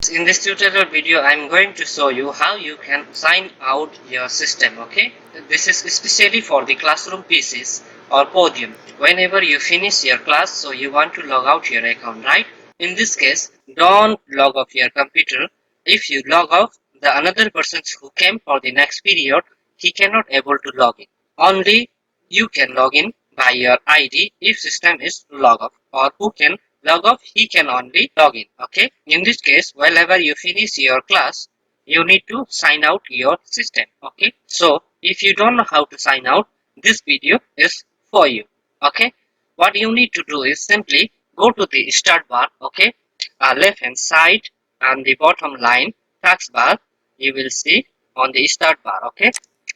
friends, in this tutorial video I'm going to show you how you can sign out your system. Okay, this is especially for the classroom PCs or podium. Whenever you finish your class, so you want to log out your account, right? In this case, don't log off your computer. If you log off, the another person who came for the next period, he cannot able to log in. Only you can log in by your ID if system is log off, or who can log off, he can only log in. Okay, in this case, whenever you finish your class, you need to sign out your system. Okay, so if you don't know how to sign out, this video is for you. Okay, what you need to do is simply go to the start bar. Okay, left hand side and the bottom line taskbar, you will see on the start bar.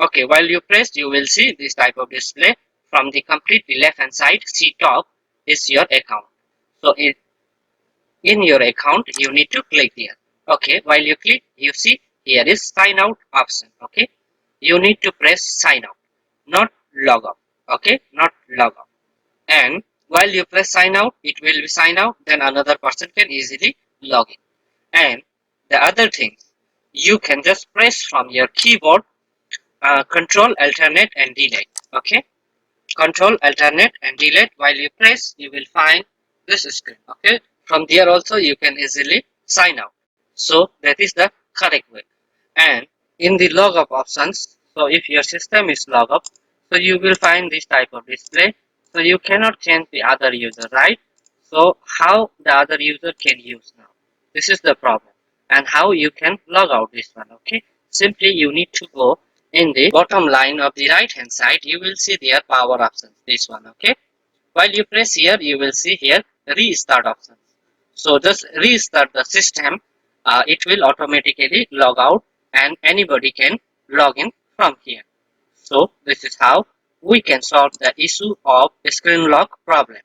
Okay, while you press, you will see this type of display. From the completely left hand side, see top is your account. So in your account, you need to click here. Okay, while you click, you see here is sign out option. Okay, you need to press sign out, not log out. Okay, not log out. And while you press sign out, it will be sign out, then another person can easily log in. And the other thing, you can just press from your keyboard control alternate and delete. Okay, control alternate and delete. While you press, you will find this screen. Okay, from there also you can easily sign out. So that is the correct way. And in the log up options, so if your system is log up, so you will find this type of display. So you cannot change the other user, right? So how the other user can use now, this is the problem. And how you can log out this one. Okay, simply you need to go in the bottom line of the right hand side, you will see their power options, this one. Okay, while you press here, you will see here restart options. So just restart the system, it will automatically log out and anybody can log in from here. So this is how we can solve the issue of screen lock problem.